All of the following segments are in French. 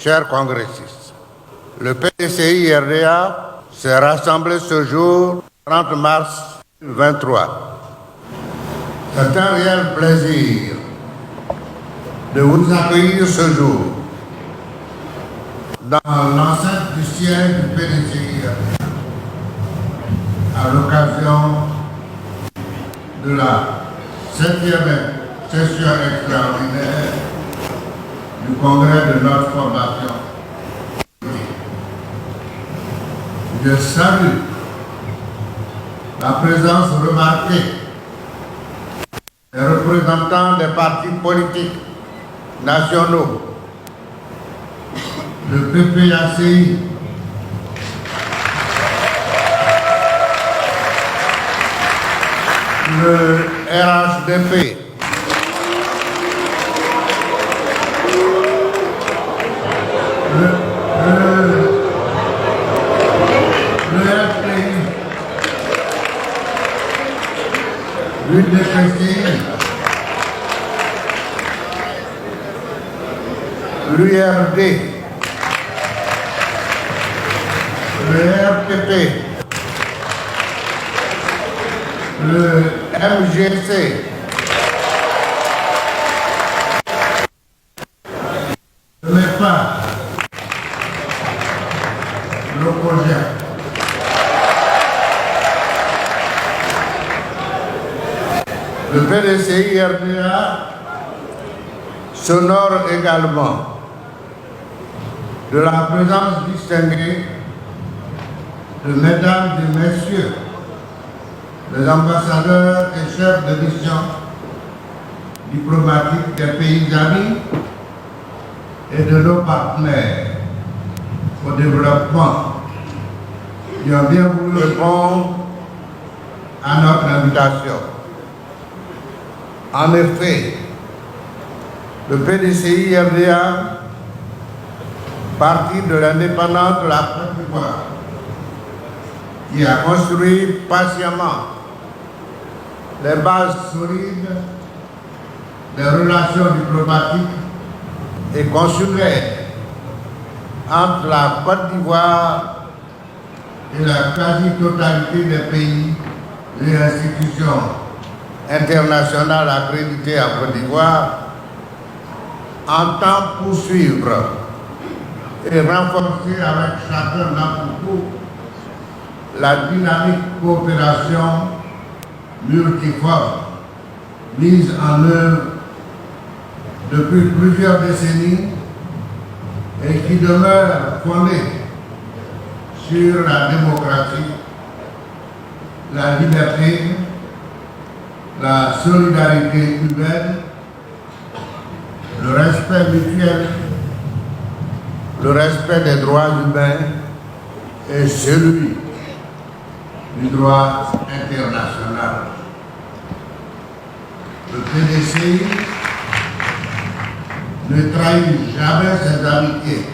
Chers congressistes, le PDCI-RDA s'est rassemblé ce jour, 30 mars 2023. C'est un réel plaisir de vous accueillir ce jour dans l'enceinte du siège du PDCI-RDA à l'occasion de la 7e session extraordinaire du congrès de notre formation. Je salue la présence remarquée des représentants des partis politiques nationaux, le PPACI, le RHDP, le FPI, l'UDPCI, l'URD, le RPP, le MGC, le MEPA, le projet. Le PDCI-RDA s'honore également de la présence distinguée de mesdames et messieurs les ambassadeurs et chefs de mission diplomatiques des pays amis et de nos partenaires au développement qui ont bien voulu répondre à notre invitation. En effet, le PDCI-RDA, parti de l'indépendance de la Côte d'Ivoire, qui a construit patiemment les bases solides des relations diplomatiques et consulaires entre la Côte d'Ivoire et la quasi-totalité des pays et institutions internationales accréditées en Côte d'Ivoire, entend poursuivre et renforcer avec chacun d'entre vous la dynamique coopération multiforme mise en œuvre depuis plusieurs décennies et qui demeure fondée sur la démocratie, la liberté, la solidarité humaine, le respect mutuel, le respect des droits humains et celui du droit international. Le PDCI ne trahit jamais ses amitiés.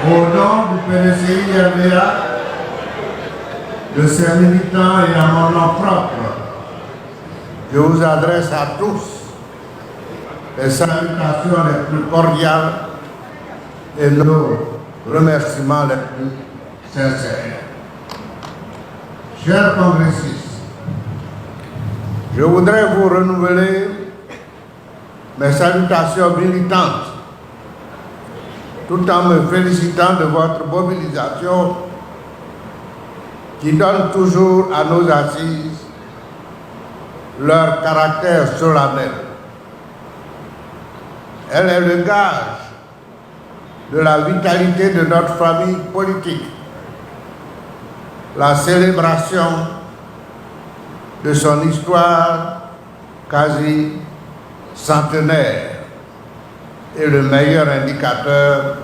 Au nom du PDCI-RDA, de ses militants et à mon nom propre, je vous adresse à tous les salutations les plus cordiales et nos remerciements les plus sincères. Chers congressistes, je voudrais vous renouveler mes salutations militantes tout en me félicitant de votre mobilisation qui donne toujours à nos assises leur caractère solennel. Elle est le gage de la vitalité de notre famille politique, la célébration de son histoire quasi centenaire est le meilleur indicateur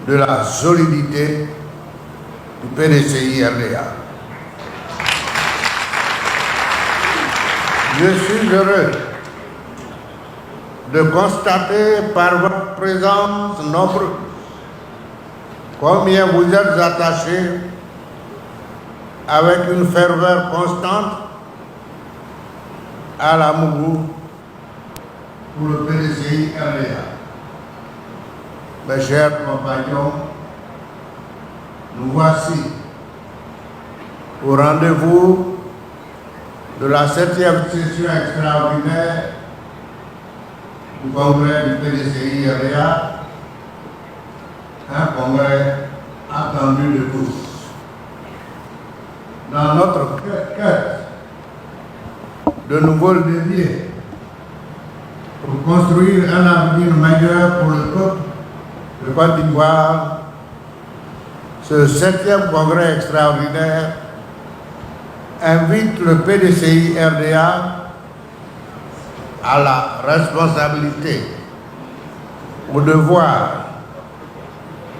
de la solidité du PDCI-RDA. Je suis heureux de constater par votre présence nombreux combien vous êtes attachés avec une ferveur constante à l'amour pour le PDCI RDA. Mes chers compagnons, nous voici au rendez-vous de la 7e session extraordinaire du congrès du PDCI RDA, un congrès attendu de tous. Dans notre quête de nouveaux leviers pour construire un avenir meilleur pour le peuple de Côte d'Ivoire, ce 7e congrès extraordinaire invite le PDCI RDA à la responsabilité, au devoir,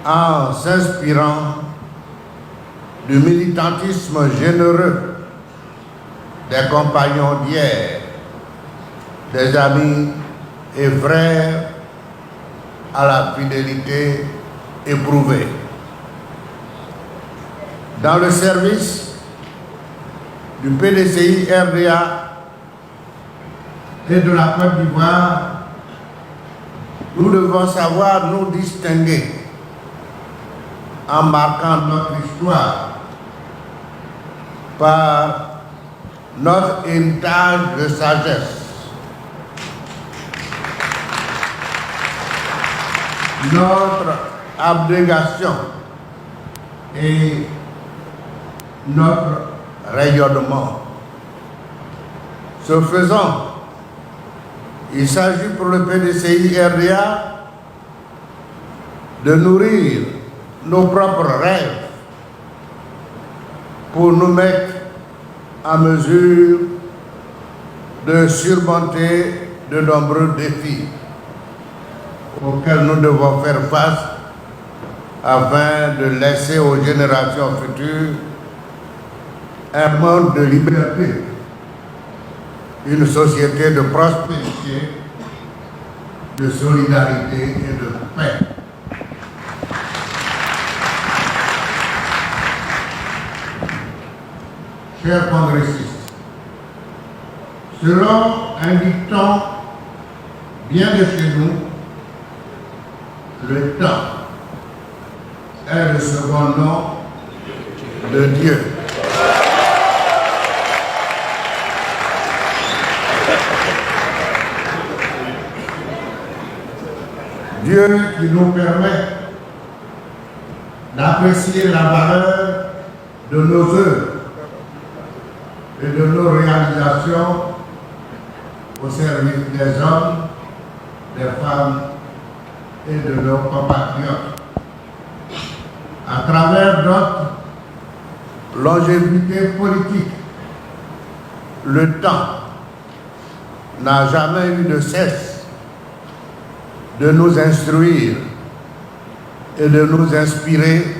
en s'inspirant du militantisme généreux des compagnons d'hier, des amis et frères à la fidélité éprouvée. Dans le service du PDCI RDA et de la Côte d'Ivoire, nous devons savoir nous distinguer en marquant notre histoire par notre héritage de sagesse, notre abnégation et notre rayonnement. Ce faisant, il s'agit pour le PDCI RDA de nourrir nos propres rêves pour nous mettre en mesure de surmonter de nombreux défis auxquels nous devons faire face afin de laisser aux générations futures un monde de liberté, une société de prospérité, de solidarité et de paix. Chers congressistes, selon un dicton bien de chez nous, le temps est le second nom de Dieu. Dieu qui nous permet d'apprécier la valeur de nos œuvres et de nos réalisations au service des hommes, des femmes et de nos compatriotes. À travers notre longévité politique, le temps n'a jamais eu de cesse de nous instruire et de nous inspirer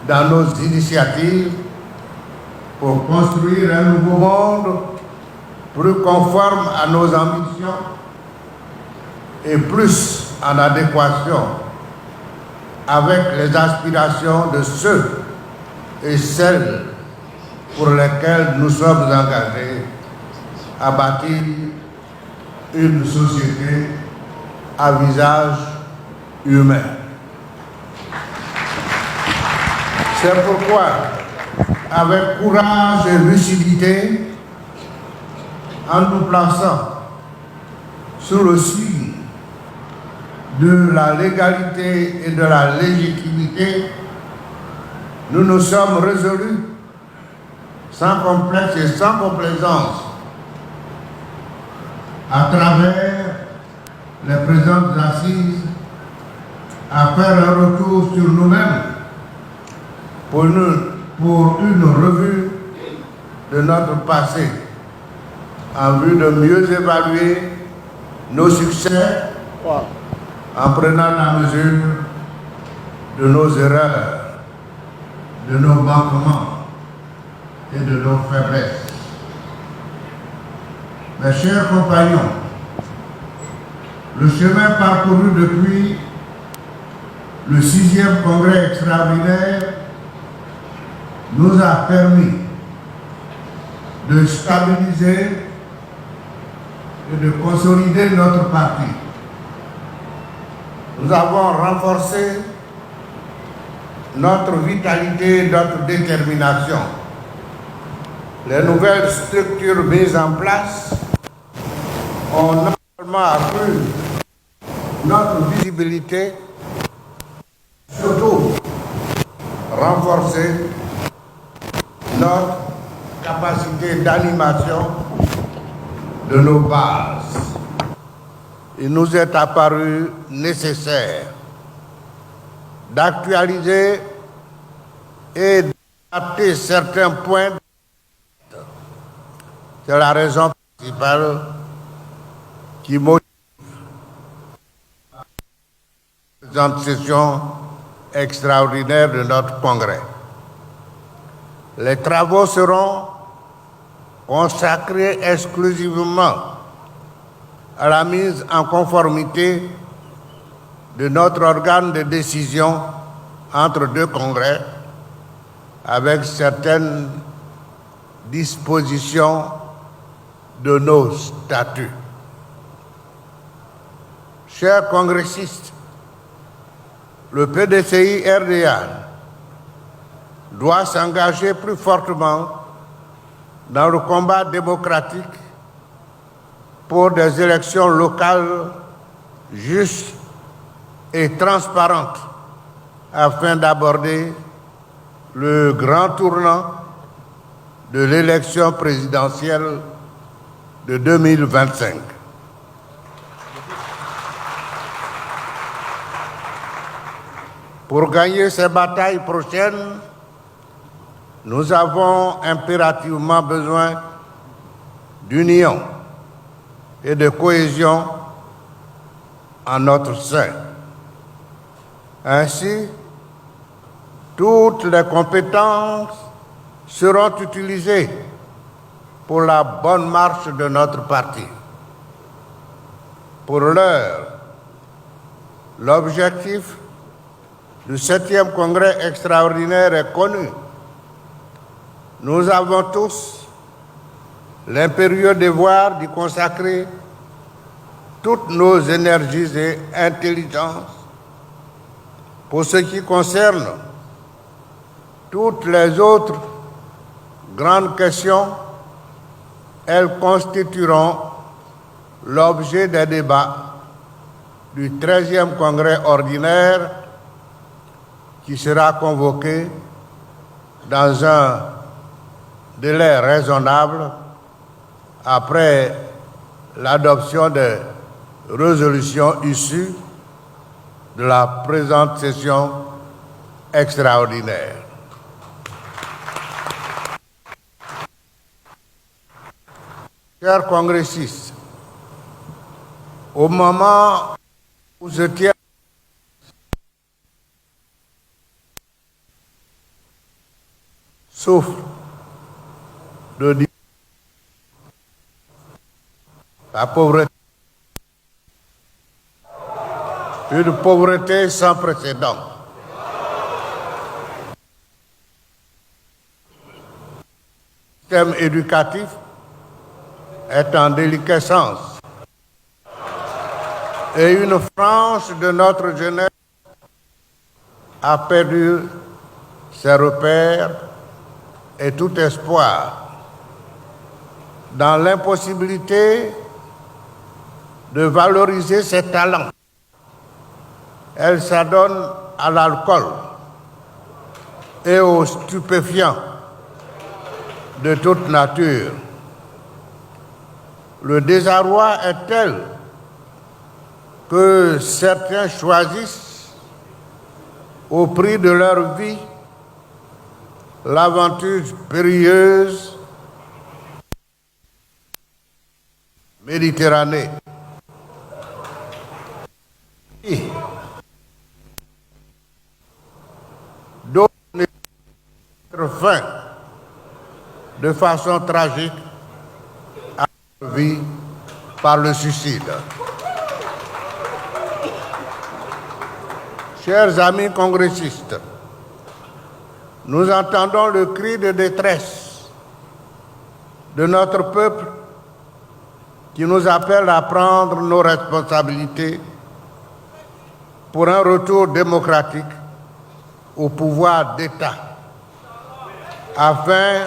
dans nos initiatives pour construire un nouveau monde plus conforme à nos ambitions et plus en adéquation avec les aspirations de ceux et celles pour lesquels nous sommes engagés à bâtir une société à visage humain. C'est pourquoi, avec courage et lucidité, en nous plaçant sous le signe de la légalité et de la légitimité, nous nous sommes résolus, sans complexe et sans complaisance, à travers les présentes assises, à faire un retour sur nous-mêmes pour une revue de notre passé, en vue de mieux évaluer nos succès en prenant la mesure de nos erreurs, de nos manquements et de nos faiblesses. Mes chers compagnons, le chemin parcouru depuis le 6e congrès extraordinaire nous a permis de stabiliser et de consolider notre parti. Nous avons renforcé notre vitalité et notre détermination. Les nouvelles structures mises en place ont non seulement accru notre visibilité, surtout renforcé notre capacité d'animation de nos bases. Il nous est apparu nécessaire d'actualiser et d'adapter certains points. C'est la raison principale qui motive la présente session extraordinaire de notre congrès. Les travaux seront consacrés exclusivement à la mise en conformité de notre organe de décision entre deux congrès avec certaines dispositions de nos statuts. Chers congressistes, le PDCI-RDA doit s'engager plus fortement dans le combat démocratique pour des élections locales justes et transparentes afin d'aborder le grand tournant de l'élection présidentielle de 2025. Pour gagner ces batailles prochaines, nous avons impérativement besoin d'union et de cohésion en notre sein. Ainsi, toutes les compétences seront utilisées pour la bonne marche de notre parti. Pour l'heure, l'objectif du 7e congrès extraordinaire est connu. Nous avons tous l'impérieux devoir d'y consacrer toutes nos énergies et intelligences. Pour ce qui concerne toutes les autres grandes questions, elles constitueront l'objet des débats du 13e congrès ordinaire qui sera convoqué dans un délai raisonnable après l'adoption des résolutions issues de la présente session extraordinaire. Chers congressistes, au moment où je tiens souffre de la pauvreté, une pauvreté sans précédent. Le système éducatif est en déliquescence et une frange de notre jeunesse a perdu ses repères et tout espoir. Dans l'impossibilité de valoriser ses talents, elle s'adonne à l'alcool et aux stupéfiants de toute nature. Le désarroi est tel que certains choisissent, au prix de leur vie, l'aventure périlleuse Méditerranée. D'autres mettent fin de façon tragique à vie par le suicide. Chers amis congressistes, nous entendons le cri de détresse de notre peuple qui nous appelle à prendre nos responsabilités pour un retour démocratique au pouvoir d'État afin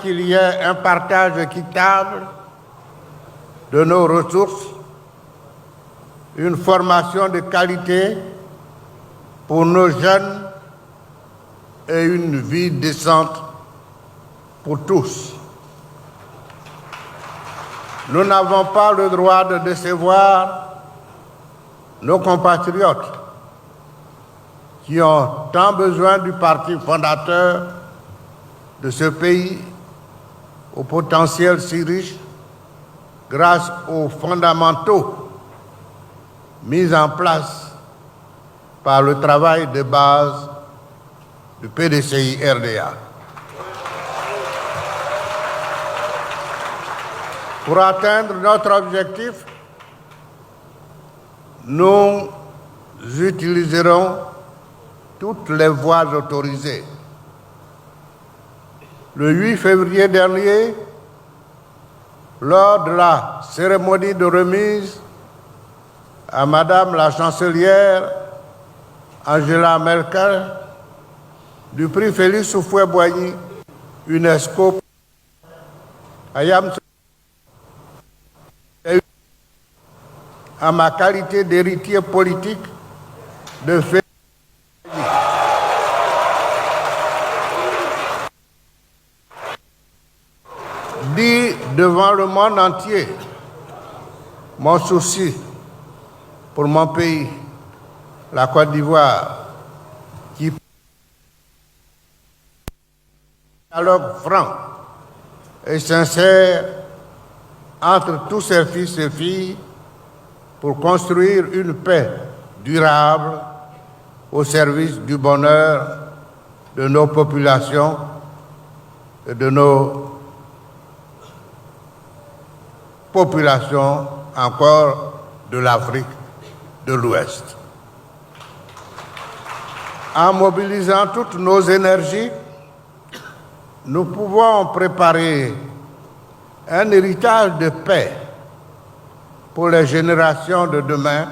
qu'il y ait un partage équitable de nos ressources, une formation de qualité pour nos jeunes et une vie décente pour tous. Nous n'avons pas le droit de décevoir nos compatriotes qui ont tant besoin du parti fondateur de ce pays au potentiel si riche grâce aux fondamentaux mis en place par le travail de base du PDCI-RDA. Pour atteindre notre objectif, nous utiliserons toutes les voies autorisées. Le 8 février dernier, lors de la cérémonie de remise à Madame la chancelière Angela Merkel du prix Félix Houphouët-Boigny UNESCO à ma qualité d'héritier politique de Félix dit devant le monde entier mon souci pour mon pays, la Côte d'Ivoire, qui dialogue franc et sincère entre tous ses fils et filles pour construire une paix durable au service du bonheur de nos populations et de nos populations encore de l'Afrique de l'Ouest. En mobilisant toutes nos énergies, nous pouvons préparer un héritage de paix pour les générations de demain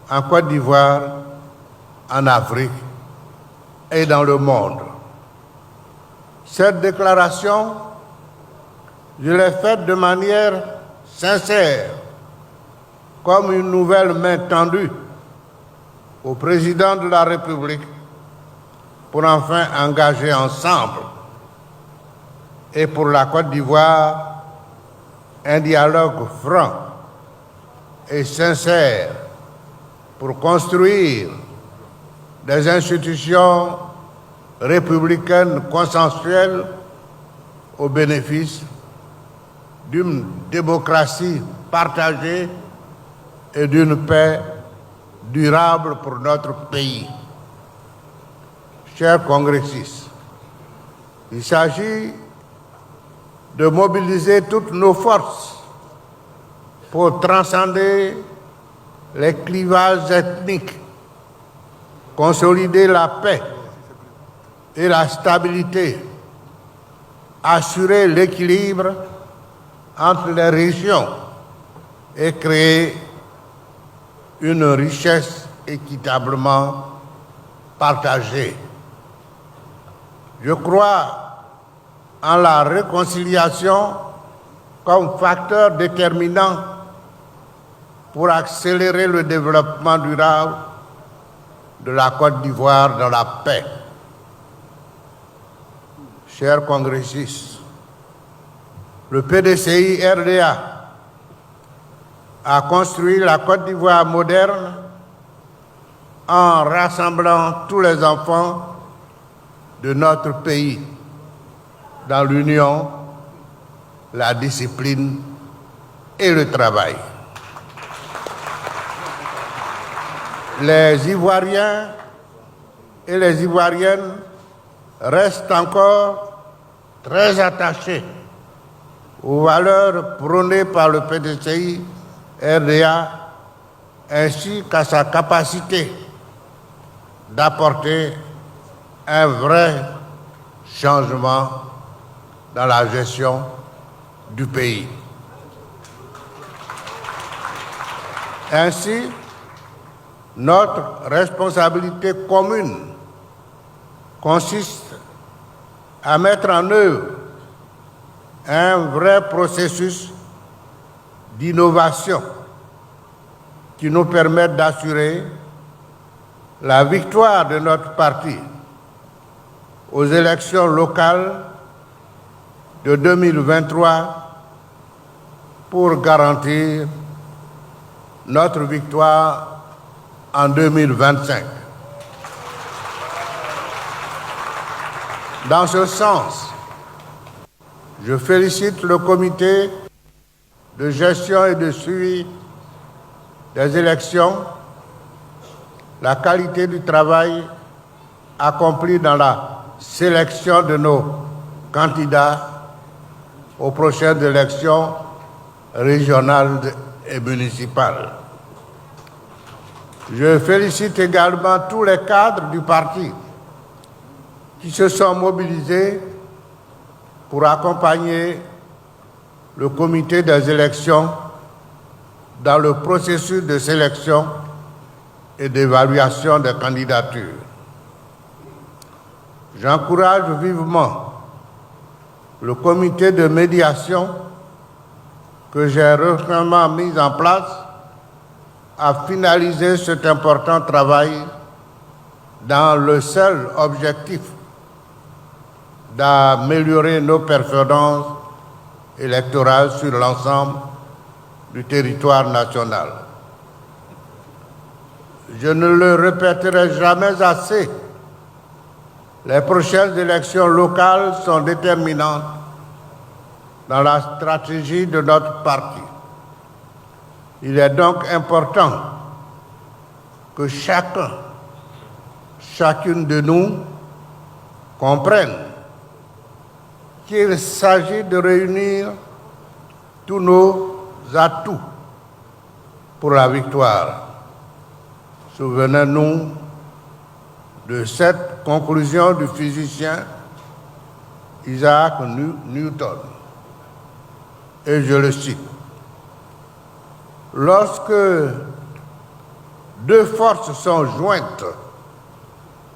en Côte d'Ivoire, en Afrique et dans le monde. Cette déclaration, je l'ai faite de manière sincère, comme une nouvelle main tendue au président de la République pour enfin engager ensemble et pour la Côte d'Ivoire un dialogue franc et sincère pour construire des institutions républicaines consensuelles au bénéfice d'une démocratie partagée et d'une paix durable pour notre pays. Chers congressistes, il s'agit de mobiliser toutes nos forces pour transcender les clivages ethniques, consolider la paix et la stabilité, assurer l'équilibre entre les régions et créer une richesse équitablement partagée. Je crois en la réconciliation comme facteur déterminant pour accélérer le développement durable de la Côte d'Ivoire dans la paix. Chers congressistes, le PDCI-RDA a construit la Côte d'Ivoire moderne en rassemblant tous les enfants de notre pays dans l'union, la discipline et le travail. Les Ivoiriens et les Ivoiriennes restent encore très attachés aux valeurs prônées par le PDCI-RDA ainsi qu'à sa capacité d'apporter un vrai changement dans la gestion du pays. Ainsi, notre responsabilité commune consiste à mettre en œuvre un vrai processus d'innovation qui nous permette d'assurer la victoire de notre parti aux élections locales de 2023 pour garantir notre victoire en 2025. Dans ce sens, je félicite le comité de gestion et de suivi des élections, la qualité du travail accompli dans la sélection de nos candidats aux prochaines élections régionales et municipales. Je félicite également tous les cadres du parti qui se sont mobilisés pour accompagner le comité des élections dans le processus de sélection et d'évaluation des candidatures. J'encourage vivement le comité de médiation que j'ai récemment mis en place à finaliser cet important travail dans le seul objectif d'améliorer nos performances électorales sur l'ensemble du territoire national. Je ne le répéterai jamais assez, les prochaines élections locales sont déterminantes dans la stratégie de notre parti. Il est donc important que chacune de nous comprenne qu'il s'agit de réunir tous nos atouts pour la victoire. Souvenons-nous de cette conclusion du physicien Isaac Newton. Et je le cite. Lorsque deux forces sont jointes,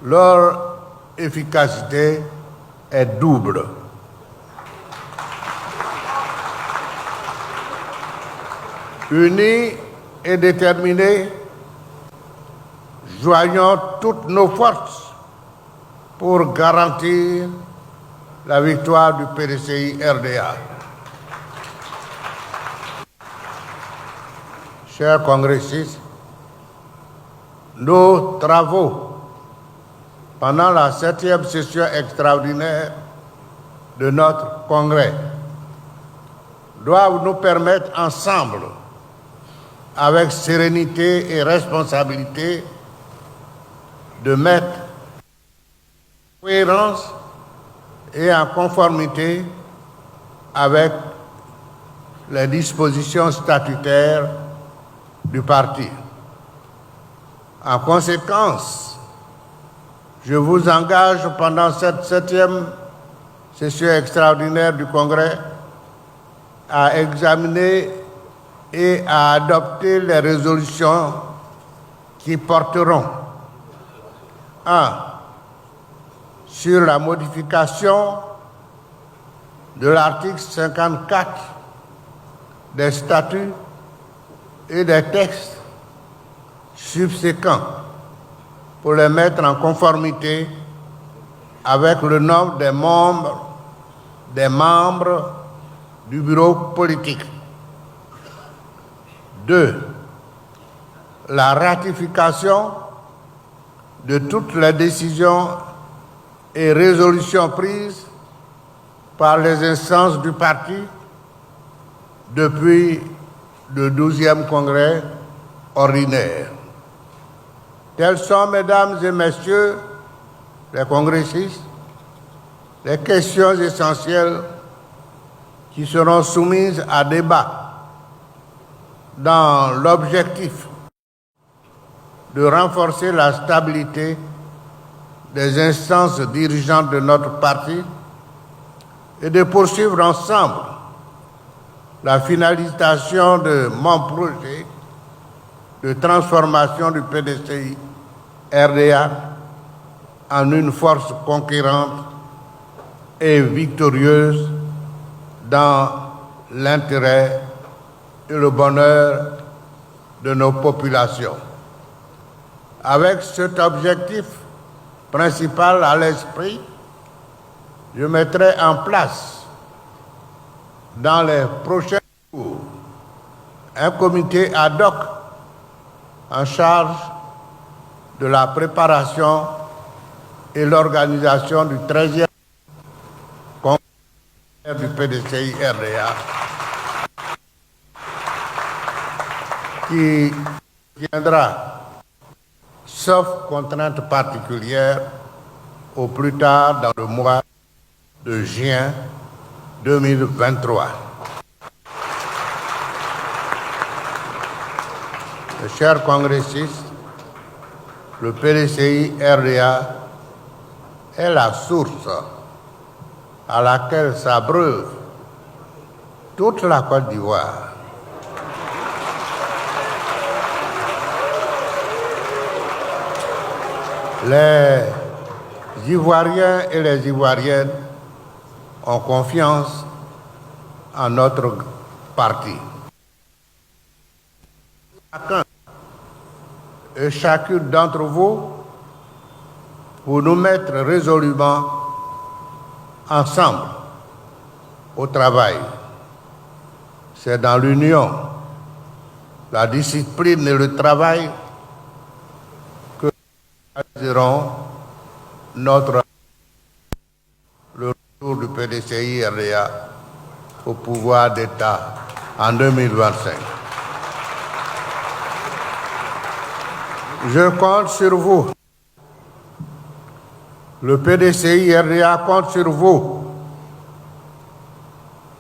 leur efficacité est double. Unis et déterminés, joignons toutes nos forces pour garantir la victoire du PDCI-RDA. Chers congressistes, nos travaux pendant la 7e session extraordinaire de notre congrès doivent nous permettre ensemble, avec sérénité et responsabilité, de mettre en cohérence et en conformité avec les dispositions statutaires du parti. En conséquence, je vous engage pendant cette 7e session extraordinaire du Congrès à examiner et à adopter les résolutions qui porteront 1. Sur la modification de l'article 54 des statuts et des textes subséquents pour les mettre en conformité avec le nombre des membres du bureau politique. 2. La ratification de toutes les décisions et résolutions prises par les instances du parti depuis le 12e congrès ordinaire. Tels sont, mesdames et messieurs, les congressistes, les questions essentielles qui seront soumises à débat dans l'objectif de renforcer la stabilité des instances dirigeantes de notre parti et de poursuivre ensemble la finalisation de mon projet de transformation du PDCI RDA en une force conquérante et victorieuse dans l'intérêt et le bonheur de nos populations. Avec cet objectif principal à l'esprit, je mettrai en place dans les prochains jours un comité ad hoc en charge de la préparation et l'organisation du 13e congrès du PDCI RDA qui viendra, sauf contrainte particulière, au plus tard dans le mois de juin 2023. Mes chers congressistes, le PDCI RDA est la source à laquelle s'abreuve toute la Côte d'Ivoire. Les Ivoiriens et les Ivoiriennes ont confiance en notre parti. Chacun et chacune d'entre vous, pour nous mettre résolument ensemble au travail. C'est dans l'union, la discipline et le travail que nous réaliserons le retour du PDCI RDA au pouvoir d'État en 2025. Je compte sur vous. Le PDCI RDA compte sur vous.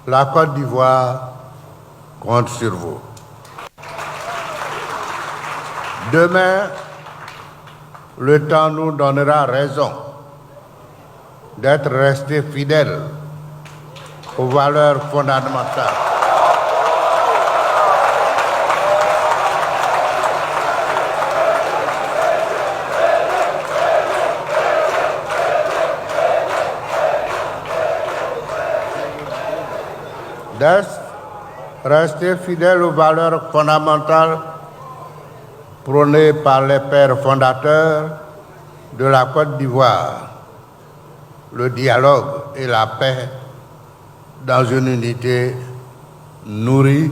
La Côte d'Ivoire compte sur vous. Demain, le temps nous donnera raison d'être restés fidèles aux valeurs fondamentales. Rester fidèles aux valeurs fondamentales prônées par les pères fondateurs de la Côte d'Ivoire, le dialogue et la paix dans une unité nourrie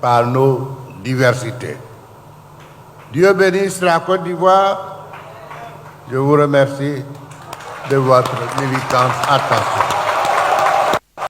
par nos diversités. Dieu bénisse la Côte d'Ivoire. Je vous remercie de votre militante attention.